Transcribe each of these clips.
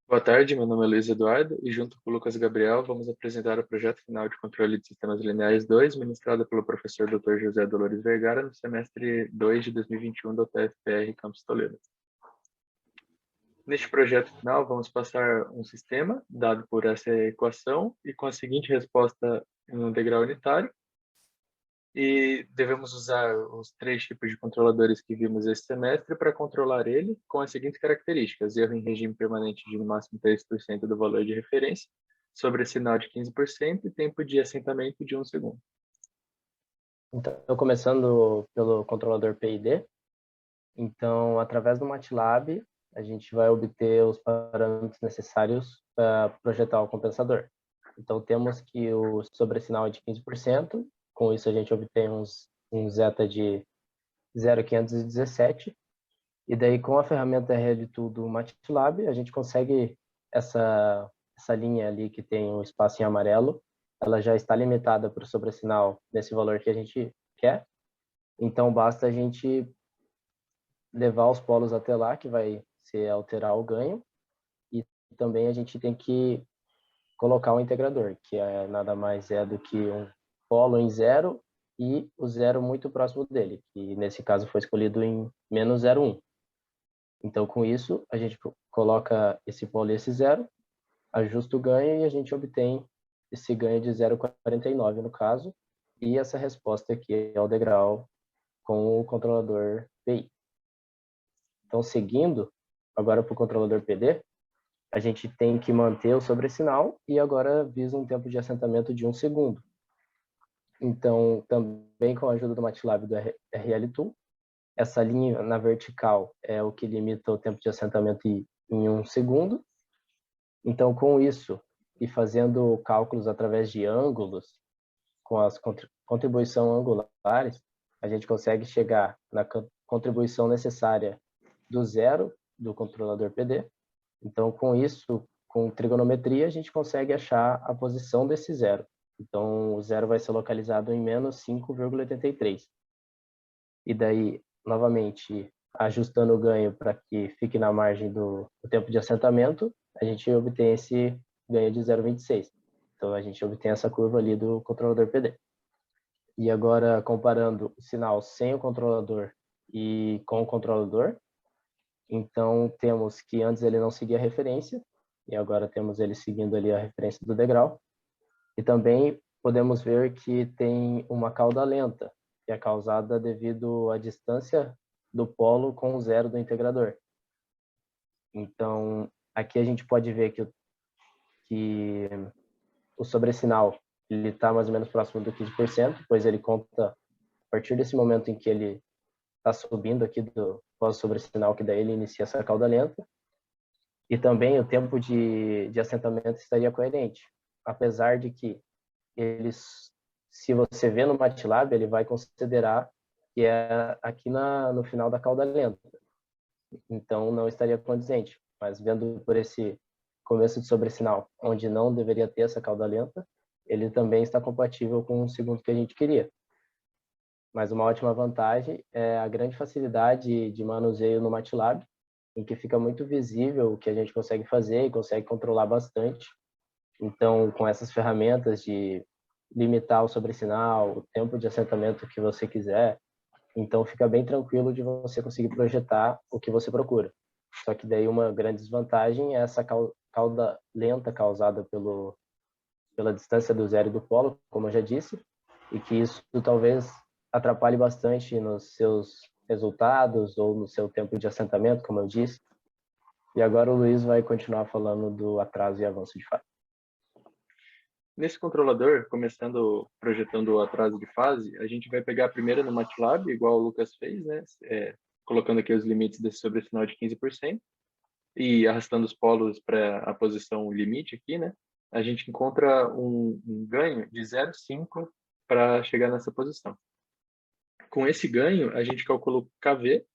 Boa tarde, meu nome é Luiz Eduardo e junto com o Lucas Gabriel vamos apresentar o projeto final de controle de sistemas lineares 2, ministrado pelo professor Dr. José Dolores Vergara no semestre 2 de 2021 da UTF-PR Campus Toledo. Neste projeto final vamos passar um sistema dado por essa equação e com a seguinte resposta em um degrau unitário, e devemos usar os três tipos de controladores que vimos esse semestre para controlar ele com as seguintes características: erro em regime permanente de no máximo 3% do valor de referência, sobressinal de 15% e tempo de assentamento de 1 segundo. Então, começando pelo controlador PID, então, através do MATLAB, a gente vai obter os parâmetros necessários para projetar o compensador. Então, temos que o sobressinal é de 15%, com isso a gente obtém um zeta de 0,517, e daí com a ferramenta RLTool do MATLAB, a gente consegue essa linha ali que tem um espaço em amarelo, ela já está limitada para o sobressinal nesse valor que a gente quer, então basta a gente levar os polos até lá, que vai ser alterar o ganho, e também a gente tem que colocar um integrador, que nada mais é do que um polo em zero e o zero muito próximo dele, que nesse caso foi escolhido em menos 0,1. Então, com isso, a gente coloca esse polo e esse zero, ajusta o ganho e a gente obtém esse ganho de 0,49 no caso, e essa resposta aqui é o degrau com o controlador PI. Então, seguindo agora para o controlador PD, a gente tem que manter o sobressinal e agora visa um tempo de assentamento de 1 segundo. Então, também com a ajuda do MATLAB e do RLTool, essa linha na vertical é o que limita o tempo de assentamento em 1 segundo. Então, com isso, e fazendo cálculos através de ângulos, com as contribuições angulares, a gente consegue chegar na contribuição necessária do zero do controlador PD. Então, com isso, com trigonometria, a gente consegue achar a posição desse zero. Então, o zero vai ser localizado em menos 5,83. E daí, novamente, ajustando o ganho para que fique na margem do tempo de assentamento, a gente obtém esse ganho de 0,26. Então, a gente obtém essa curva ali do controlador PD. E agora, comparando o sinal sem o controlador e com o controlador, então temos que antes ele não seguia a referência, e agora temos ele seguindo ali a referência do degrau. E também podemos ver que tem uma cauda lenta, que é causada devido à distância do polo com o zero do integrador. Então, aqui a gente pode ver que o sobressinal está mais ou menos próximo do 15%, pois ele conta a partir desse momento em que ele está subindo aqui do pós-sobressinal, que daí ele inicia essa cauda lenta. E também o tempo de assentamento estaria coerente, apesar de que eles, se você vê no MATLAB, ele vai considerar que é aqui no final da cauda lenta. Então, não estaria condizente. Mas vendo por esse começo de sobressinal, onde não deveria ter essa cauda lenta, ele também está compatível com o segundo que a gente queria. Mas uma ótima vantagem é a grande facilidade de manuseio no MATLAB, em que fica muito visível o que a gente consegue fazer e consegue controlar bastante. Então, com essas ferramentas de limitar o sobressinal, o tempo de assentamento que você quiser, então fica bem tranquilo de você conseguir projetar o que você procura. Só que daí uma grande desvantagem é essa cauda lenta causada pela distância do zero e do polo, como eu já disse, e que isso talvez atrapalhe bastante nos seus resultados ou no seu tempo de assentamento, como eu disse. E agora o Luiz vai continuar falando do atraso e avanço de fase. Nesse controlador, projetando o atraso de fase, a gente vai pegar primeiro no MATLAB, igual o Lucas fez, né? Colocando aqui os limites desse sobressinal de 15% e arrastando os polos para a posição limite aqui, né? A gente encontra um ganho de 0,5 para chegar nessa posição. Com esse ganho, a gente calcula o KV,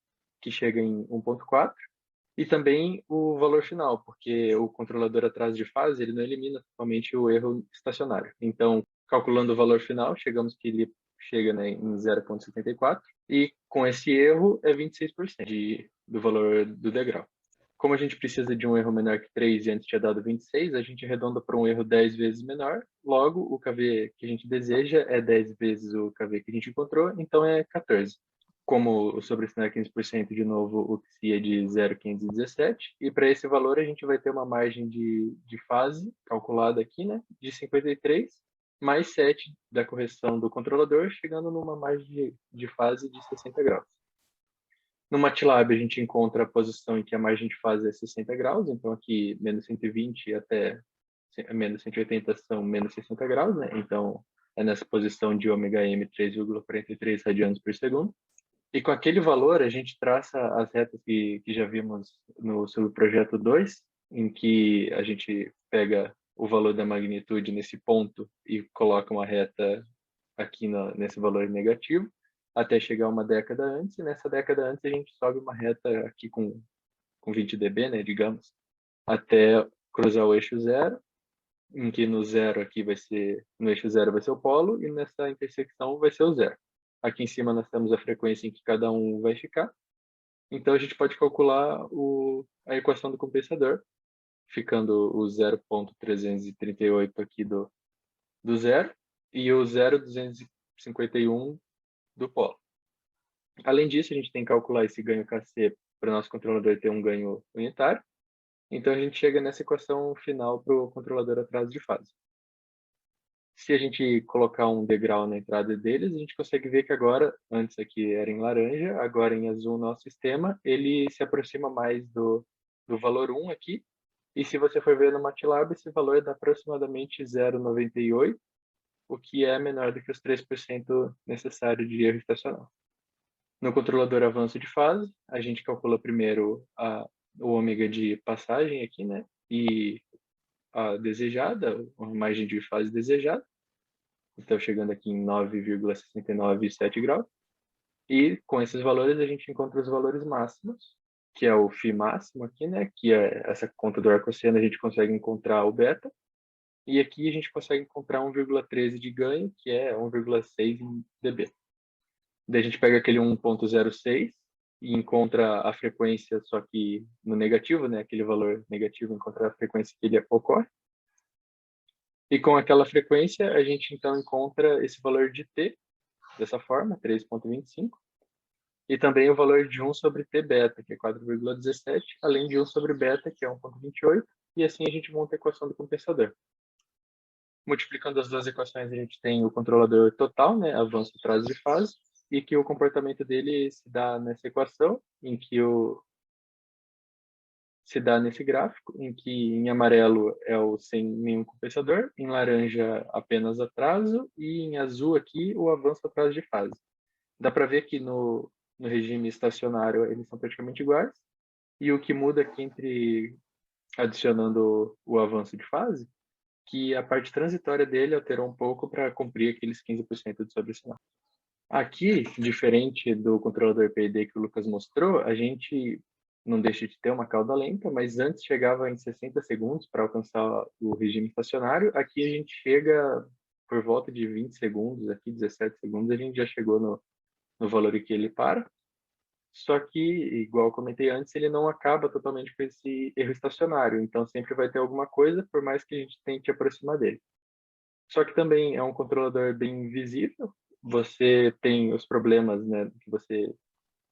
que chega em 1,4, e também o valor final, porque o controlador atraso de fase ele não elimina totalmente o erro estacionário. Então, calculando o valor final, chegamos que ele chega, né, em 0,74, e com esse erro é 26% do valor do degrau. Como a gente precisa de um erro menor que 3 e antes tinha dado 26, a gente arredonda para um erro 10 vezes menor. Logo, o KV que a gente deseja é 10 vezes o KV que a gente encontrou, então é 14. Como o sobresinal é 15%, de novo, o psi é de 0,517. E para esse valor, a gente vai ter uma margem de fase calculada aqui, né, de 53, mais 7 da correção do controlador, chegando numa margem de fase de 60 graus. No MATLAB, a gente encontra a posição em que a margem de fase é 60 graus, então aqui menos 120 até menos 180 são menos 60 graus, né? Então é nessa posição de ômega-m 3,43 radianos por segundo. E com aquele valor, a gente traça as retas que já vimos no subprojeto 2, em que a gente pega o valor da magnitude nesse ponto e coloca uma reta aqui nesse valor negativo, até chegar uma década antes, e nessa década antes a gente sobe uma reta aqui com 20 dB, né, digamos, até cruzar o eixo zero, em que no zero aqui no eixo zero vai ser o polo, e nessa intersecção vai ser o zero. Aqui em cima nós temos a frequência em que cada um vai ficar, então a gente pode calcular a equação do compensador, ficando o 0,338 aqui do zero, e o 0,251 do polo. Além disso, a gente tem que calcular esse ganho KC para o nosso controlador ter um ganho unitário. Então, a gente chega nessa equação final para o controlador atraso de fase. Se a gente colocar um degrau na entrada deles, a gente consegue ver que agora, antes aqui era em laranja, agora em azul o nosso sistema, ele se aproxima mais do valor 1 aqui. E se você for ver no MATLAB, esse valor dá aproximadamente 0,98, o que é menor do que os 3% necessário de erro estacional. No controlador avanço de fase, a gente calcula primeiro o ômega de passagem aqui, né? E a desejada, a margem de fase desejada. Então, chegando aqui em 9,697 graus. E com esses valores, a gente encontra os valores máximos, que é o φ máximo aqui, né? Que é essa conta do arcosseno, a gente consegue encontrar o beta. E aqui a gente consegue encontrar 1,13 de ganho, que é 1,6 em dB. Daí a gente pega aquele 1,06 e encontra a frequência, só que no negativo, né? Aquele valor negativo, encontra a frequência que ele ocorre. E com aquela frequência, a gente então encontra esse valor de t, dessa forma, 3,25. E também o valor de 1 sobre t beta, que é 4,17, além de 1 sobre beta, que é 1,28. E assim a gente monta a equação do compensador. Multiplicando as duas equações, a gente tem o controlador total, né? Avanço, atraso de fase, e que o comportamento dele se dá nessa equação, em que se dá nesse gráfico, em que em amarelo é o sem nenhum compensador, em laranja apenas atraso, e em azul aqui o avanço, atraso de fase. Dá para ver que no regime estacionário eles são praticamente iguais, e o que muda aqui adicionando o avanço de fase, que a parte transitória dele alterou um pouco para cumprir aqueles 15% de sobressinal. Aqui, diferente do controlador PID que o Lucas mostrou, a gente não deixa de ter uma cauda lenta, mas antes chegava em 60 segundos para alcançar o regime estacionário. Aqui a gente chega por volta de 20 segundos, aqui 17 segundos, a gente já chegou no valor em que ele para. Só que, igual eu comentei antes, ele não acaba totalmente com esse erro estacionário, então sempre vai ter alguma coisa, por mais que a gente tente aproximar dele. Só que também é um controlador bem visível. Você tem os problemas, né,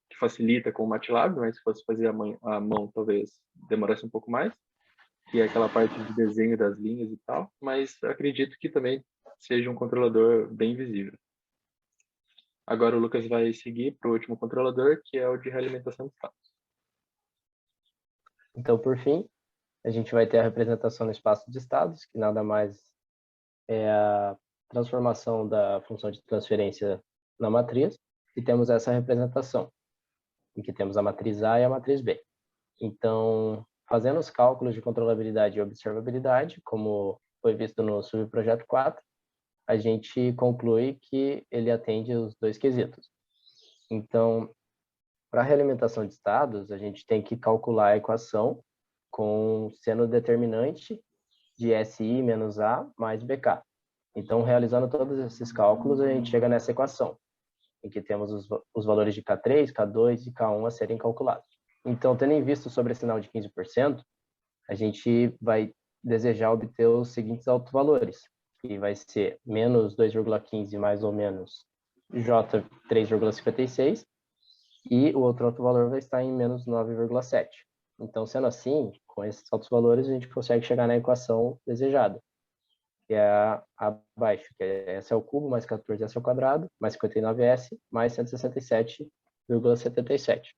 que facilita com o MATLAB, mas se fosse fazer a mão talvez demorasse um pouco mais, que é aquela parte de desenho das linhas e tal, mas acredito que também seja um controlador bem visível. Agora o Lucas vai seguir para o último controlador, que é o de realimentação de estados. Então, por fim, a gente vai ter a representação no espaço de estados, que nada mais é a transformação da função de transferência na matriz, e temos essa representação, em que temos a matriz A e a matriz B. Então, fazendo os cálculos de controlabilidade e observabilidade, como foi visto no subprojeto 4, a gente conclui que ele atende os dois quesitos. Então, para a realimentação de estados, a gente tem que calcular a equação com seno determinante de SI menos A mais BK. Então, realizando todos esses cálculos, a gente chega nessa equação, em que temos os valores de K3, K2 e K1 a serem calculados. Então, tendo em vista o sobressinal de 15%, a gente vai desejar obter os seguintes autovalores, que vai ser menos 2,15 mais ou menos J 3,56, e o outro autovalor vai estar em menos 9,7. Então, sendo assim, com esses altos valores, a gente consegue chegar na equação desejada, que é abaixo, que é S ao cubo mais 14S ao quadrado, mais 59S, mais 167,77.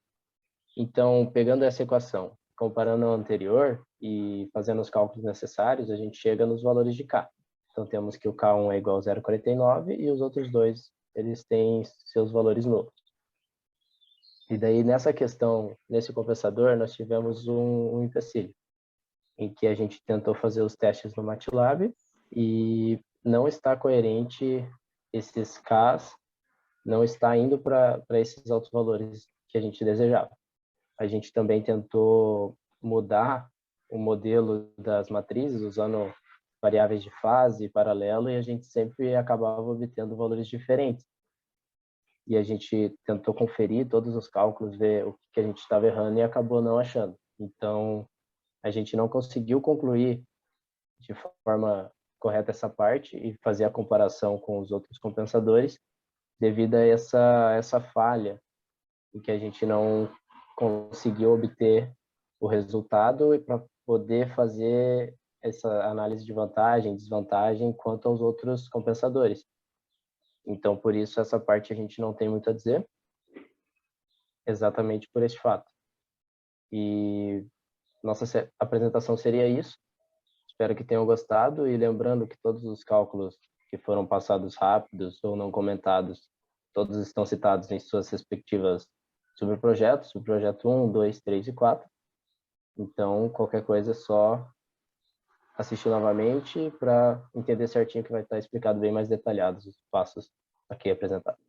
Então, pegando essa equação, comparando a anterior e fazendo os cálculos necessários, a gente chega nos valores de K. Então, temos que o K1 é igual a 0,49 e os outros dois, eles têm seus valores nulos. E daí, nessa questão, nesse compensador, nós tivemos um empecilho, em que a gente tentou fazer os testes no MATLAB e não está coerente esses Ks, não está indo para esses altos valores que a gente desejava. A gente também tentou mudar o modelo das matrizes usando variáveis de fase, paralelo, e a gente sempre acabava obtendo valores diferentes. E a gente tentou conferir todos os cálculos, ver o que a gente estava errando e acabou não achando. Então, a gente não conseguiu concluir de forma correta essa parte e fazer a comparação com os outros compensadores devido a essa falha em que a gente não conseguiu obter o resultado e para poder fazer essa análise de vantagem, desvantagem quanto aos outros compensadores. Então, por isso, essa parte a gente não tem muito a dizer, exatamente por esse fato. E nossa apresentação seria isso. Espero que tenham gostado e lembrando que todos os cálculos que foram passados rápidos ou não comentados, todos estão citados em suas respectivas subprojetos, subprojeto 1, 2, 3 e 4. Então, qualquer coisa é só assistir novamente para entender certinho que vai estar explicado bem mais detalhados os passos aqui apresentados.